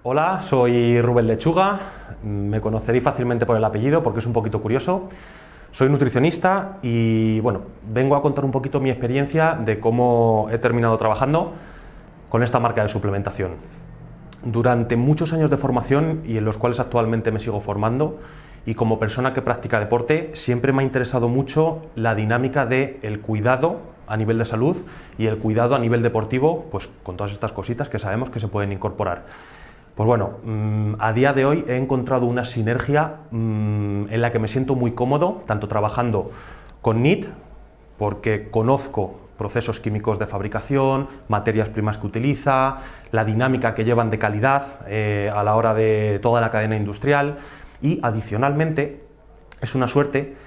Hola, soy Rubén Lechuga, me conoceréis fácilmente por el apellido porque es un poquito curioso. Soy nutricionista y bueno, vengo a contar un poquito mi experiencia de cómo he terminado trabajando con esta marca de suplementación. Durante muchos años de formación y en los cuales actualmente me sigo formando, y como persona que practica deporte, siempre me ha interesado mucho la dinámica del cuidado a nivel de salud y el cuidado a nivel deportivo, pues con todas estas cositas que sabemos que se pueden incorporar. Pues bueno, a día de hoy he encontrado una sinergia en la que me siento muy cómodo, tanto trabajando con NIT, porque conozco procesos químicos de fabricación, materias primas que utiliza, la dinámica que llevan de calidad a la hora de toda la cadena industrial, y adicionalmente es una suerte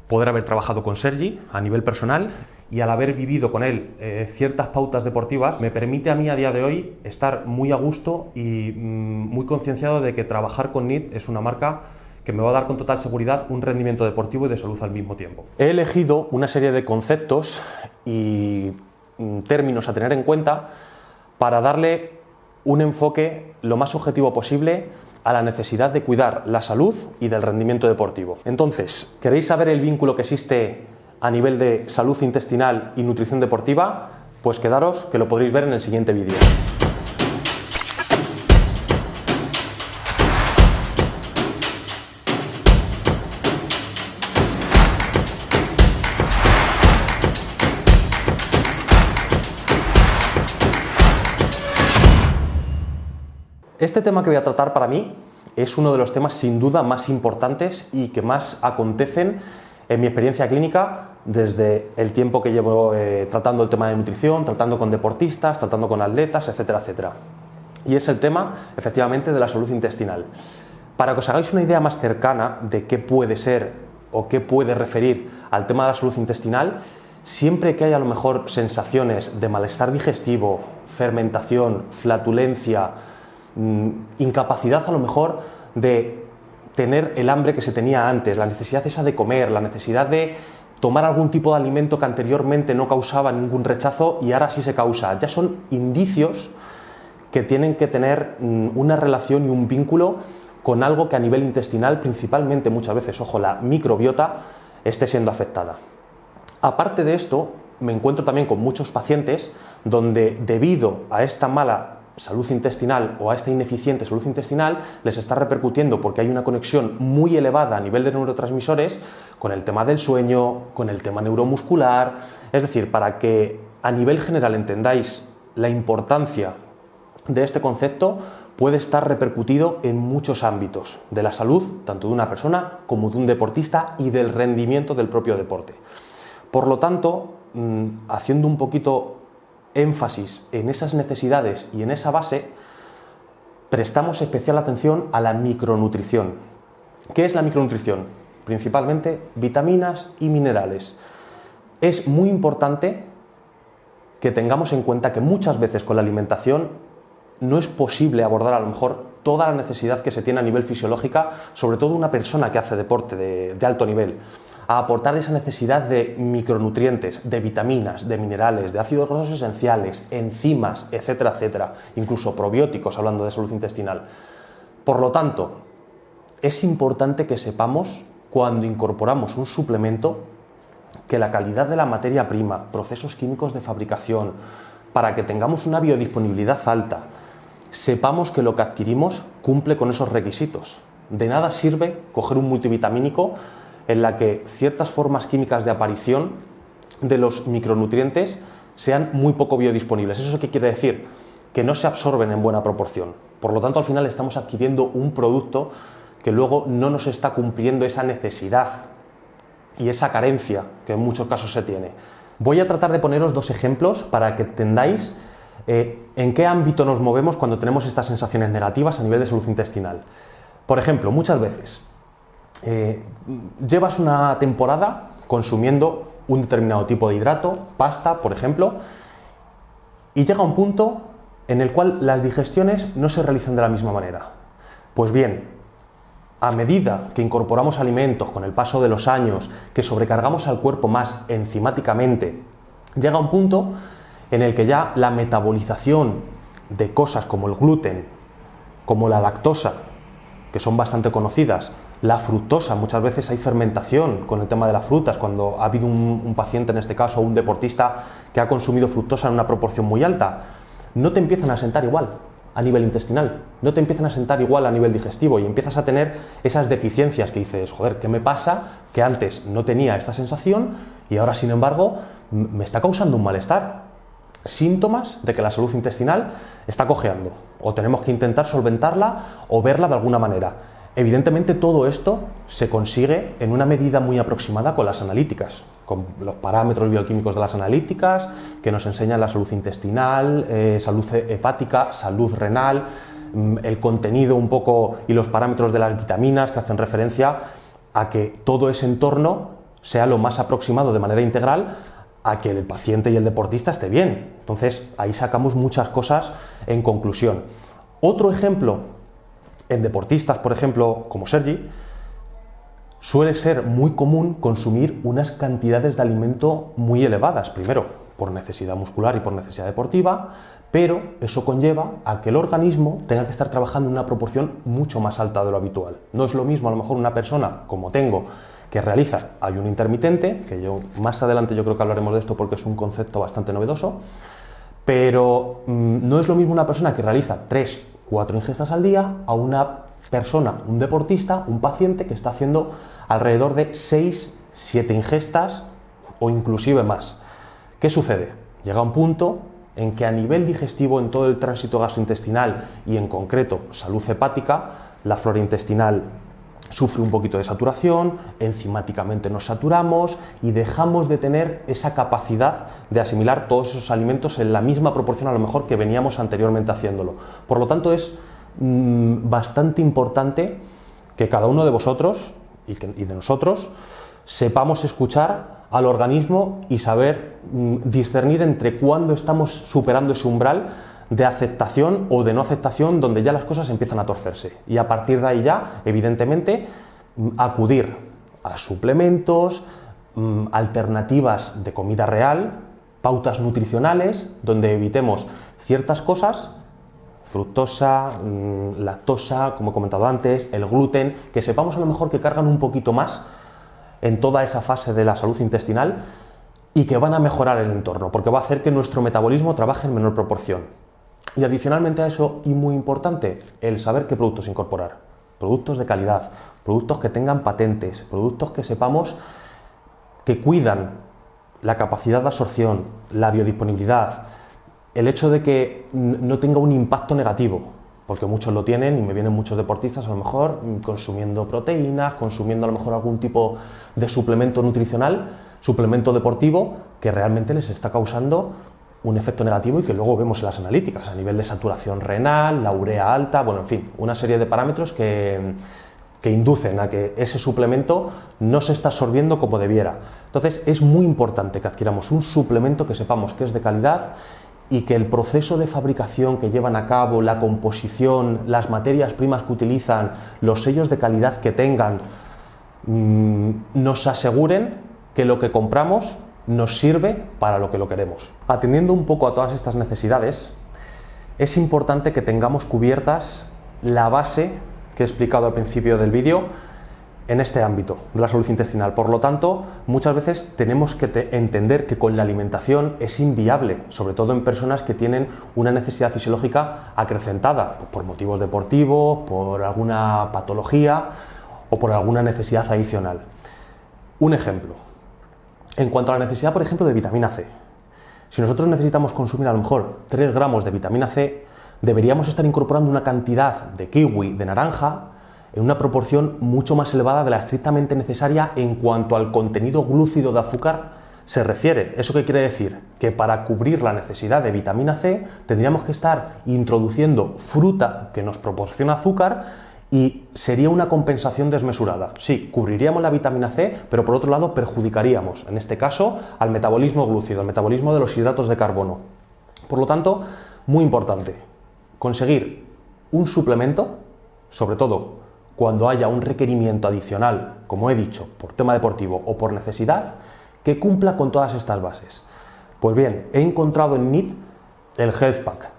poder haber trabajado con Sergi a nivel personal, y al haber vivido con él ciertas pautas deportivas me permite a mí a día de hoy estar muy a gusto y muy concienciado de que trabajar con NIT es una marca que me va a dar con total seguridad un rendimiento deportivo y de salud al mismo tiempo. He elegido una serie de conceptos y términos a tener en cuenta para darle un enfoque lo más objetivo posible a la necesidad de cuidar la salud y del rendimiento deportivo. Entonces, ¿queréis saber el vínculo que existe a nivel de salud intestinal y nutrición deportiva? Pues quedaros, que lo podréis ver en el siguiente vídeo. Este tema que voy a tratar para mí es uno de los temas sin duda más importantes y que más acontecen en mi experiencia clínica desde el tiempo que llevo tratando el tema de nutrición, tratando con deportistas, tratando con atletas, etcétera, etcétera. Y es el tema, efectivamente, de la salud intestinal. Para que os hagáis una idea más cercana de qué puede ser o qué puede referir al tema de la salud intestinal, siempre que haya a lo mejor sensaciones de malestar digestivo, fermentación, flatulencia, incapacidad a lo mejor de tener el hambre que se tenía antes, la necesidad esa de comer, la necesidad de tomar algún tipo de alimento que anteriormente no causaba ningún rechazo y ahora sí se causa, ya son indicios que tienen que tener una relación y un vínculo con algo que a nivel intestinal, principalmente muchas veces, ojo, la microbiota, esté siendo afectada. Aparte de esto, me encuentro también con muchos pacientes donde debido a esta mala salud intestinal o a esta ineficiente salud intestinal les está repercutiendo porque hay una conexión muy elevada a nivel de neurotransmisores con el tema del sueño, con el tema neuromuscular. Es decir, para que a nivel general entendáis la importancia de este concepto, puede estar repercutido en muchos ámbitos de la salud, tanto de una persona como de un deportista y del rendimiento del propio deporte. Por lo tanto, haciendo un poquito énfasis en esas necesidades y en esa base, prestamos especial atención a la micronutrición. ¿Qué es la micronutrición? Principalmente vitaminas y minerales. Es muy importante que tengamos en cuenta que muchas veces con la alimentación no es posible abordar a lo mejor toda la necesidad que se tiene a nivel fisiológica, sobre todo una persona que hace deporte de alto nivel, a aportar esa necesidad de micronutrientes, de vitaminas, de minerales, de ácidos grasos esenciales, enzimas, etcétera, etcétera, incluso probióticos, hablando de salud intestinal. Por lo tanto, es importante que sepamos, cuando incorporamos un suplemento, que la calidad de la materia prima, procesos químicos de fabricación, para que tengamos una biodisponibilidad alta, sepamos que lo que adquirimos cumple con esos requisitos. De nada sirve coger un multivitamínico en la que ciertas formas químicas de aparición de los micronutrientes sean muy poco biodisponibles. ¿Eso qué quiere decir? Que no se absorben en buena proporción. Por lo tanto, al final estamos adquiriendo un producto que luego no nos está cumpliendo esa necesidad y esa carencia que en muchos casos se tiene. Voy a tratar de poneros dos ejemplos para que entendáis en qué ámbito nos movemos cuando tenemos estas sensaciones negativas a nivel de salud intestinal. Por ejemplo, muchas veces llevas una temporada consumiendo un determinado tipo de hidrato, pasta, por ejemplo, y llega un punto en el cual las digestiones no se realizan de la misma manera. Pues bien, a medida que incorporamos alimentos con el paso de los años, que sobrecargamos al cuerpo más enzimáticamente, llega un punto en el que ya la metabolización de cosas como el gluten, como la lactosa, que son bastante conocidas, la fructosa, muchas veces hay fermentación con el tema de las frutas, cuando ha habido un paciente, en este caso un deportista, que ha consumido fructosa en una proporción muy alta, no te empiezan a sentar igual a nivel intestinal, no te empiezan a sentar igual a nivel digestivo y empiezas a tener esas deficiencias que dices, joder, ¿qué me pasa? Que antes no tenía esta sensación y ahora, sin embargo, me está causando un malestar. Síntomas de que la salud intestinal está cojeando, o tenemos que intentar solventarla o verla de alguna manera. Evidentemente todo esto se consigue en una medida muy aproximada con las analíticas, con los parámetros bioquímicos de las analíticas que nos enseñan la salud intestinal, salud hepática, salud renal, el contenido un poco y los parámetros de las vitaminas que hacen referencia a que todo ese entorno sea lo más aproximado de manera integral a que el paciente y el deportista esté bien. Entonces ahí sacamos muchas cosas en conclusión. Otro ejemplo en deportistas, por ejemplo, como Sergi, suele ser muy común consumir unas cantidades de alimento muy elevadas, primero por necesidad muscular y por necesidad deportiva, pero eso conlleva a que el organismo tenga que estar trabajando en una proporción mucho más alta de lo habitual. No es lo mismo a lo mejor una persona como tengo que realiza ayuno intermitente, que yo más adelante yo creo que hablaremos de esto porque es un concepto bastante novedoso, pero no es lo mismo una persona que realiza 3-4 ingestas al día a una persona, un deportista, un paciente que está haciendo alrededor de 6-7 ingestas o inclusive más. ¿Qué sucede? Llega un punto en que a nivel digestivo, en todo el tránsito gastrointestinal y en concreto salud hepática, la flora intestinal sufre un poquito de saturación, enzimáticamente nos saturamos y dejamos de tener esa capacidad de asimilar todos esos alimentos en la misma proporción a lo mejor que veníamos anteriormente haciéndolo. Por lo tanto es bastante importante que cada uno de vosotros y de nosotros sepamos escuchar al organismo y saber discernir entre cuándo estamos superando ese umbral de aceptación o de no aceptación donde ya las cosas empiezan a torcerse y a partir de ahí ya, evidentemente, acudir a suplementos, alternativas de comida real, pautas nutricionales donde evitemos ciertas cosas, fructosa, lactosa, como he comentado antes, el gluten, que sepamos a lo mejor que cargan un poquito más en toda esa fase de la salud intestinal y que van a mejorar el entorno, porque va a hacer que nuestro metabolismo trabaje en menor proporción. Y adicionalmente a eso, y muy importante, el saber qué productos incorporar. Productos de calidad, productos que tengan patentes, productos que sepamos que cuidan la capacidad de absorción, la biodisponibilidad, el hecho de que no tenga un impacto negativo, porque muchos lo tienen y me vienen muchos deportistas a lo mejor consumiendo proteínas, consumiendo a lo mejor algún tipo de suplemento nutricional, suplemento deportivo, que realmente les está causando un efecto negativo y que luego vemos en las analíticas a nivel de saturación renal, la urea alta, bueno, en fin, una serie de parámetros que inducen a que ese suplemento no se está absorbiendo como debiera. Entonces es muy importante que adquiramos un suplemento que sepamos que es de calidad y que el proceso de fabricación que llevan a cabo, la composición, las materias primas que utilizan, los sellos de calidad que tengan, nos aseguren que lo que compramos nos sirve para lo que lo queremos. Atendiendo un poco a todas estas necesidades, es importante que tengamos cubiertas la base que he explicado al principio del vídeo en este ámbito de la salud intestinal. Por lo tanto, muchas veces tenemos que entender que con la alimentación es inviable, sobre todo en personas que tienen una necesidad fisiológica acrecentada, por motivos deportivos, por alguna patología o por alguna necesidad adicional. Un ejemplo. En cuanto a la necesidad, por ejemplo, de vitamina C. Si nosotros necesitamos consumir a lo mejor 3 gramos de vitamina C, deberíamos estar incorporando una cantidad de kiwi, de naranja, en una proporción mucho más elevada de la estrictamente necesaria en cuanto al contenido glúcido de azúcar se refiere. ¿Eso qué quiere decir? Que para cubrir la necesidad de vitamina C tendríamos que estar introduciendo fruta que nos proporciona azúcar y sería una compensación desmesurada. Sí, cubriríamos la vitamina C, pero por otro lado perjudicaríamos, en este caso, al metabolismo glúcido, al metabolismo de los hidratos de carbono. Por lo tanto, muy importante, conseguir un suplemento, sobre todo cuando haya un requerimiento adicional, como he dicho, por tema deportivo o por necesidad, que cumpla con todas estas bases. Pues bien, he encontrado en NIT el Health Pack.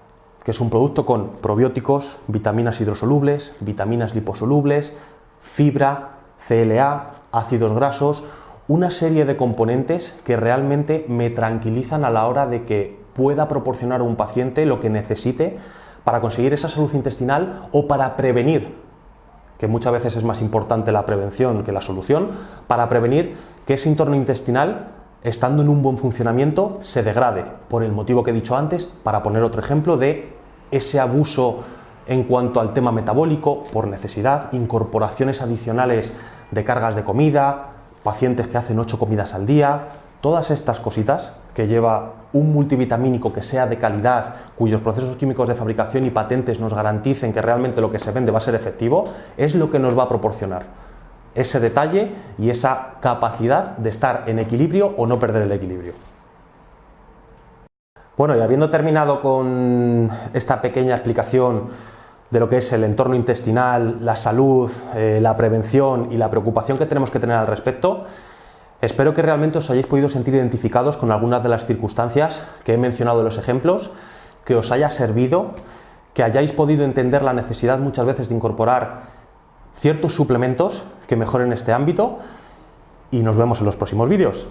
que es un producto con probióticos, vitaminas hidrosolubles, vitaminas liposolubles, fibra, CLA, ácidos grasos, una serie de componentes que realmente me tranquilizan a la hora de que pueda proporcionar a un paciente lo que necesite para conseguir esa salud intestinal o para prevenir, que muchas veces es más importante la prevención que la solución, para prevenir que ese entorno intestinal, estando en un buen funcionamiento, se degrade, por el motivo que he dicho antes, para poner otro ejemplo de ese abuso en cuanto al tema metabólico, por necesidad, incorporaciones adicionales de cargas de comida, pacientes que hacen 8 comidas al día, todas estas cositas que lleva un multivitamínico que sea de calidad, cuyos procesos químicos de fabricación y patentes nos garanticen que realmente lo que se vende va a ser efectivo, es lo que nos va a proporcionar ese detalle y esa capacidad de estar en equilibrio o no perder el equilibrio. Bueno, y habiendo terminado con esta pequeña explicación de lo que es el entorno intestinal, la salud, la prevención y la preocupación que tenemos que tener al respecto, espero que realmente os hayáis podido sentir identificados con algunas de las circunstancias que he mencionado en los ejemplos, que os haya servido, que hayáis podido entender la necesidad muchas veces de incorporar ciertos suplementos que mejoren este ámbito, y nos vemos en los próximos vídeos.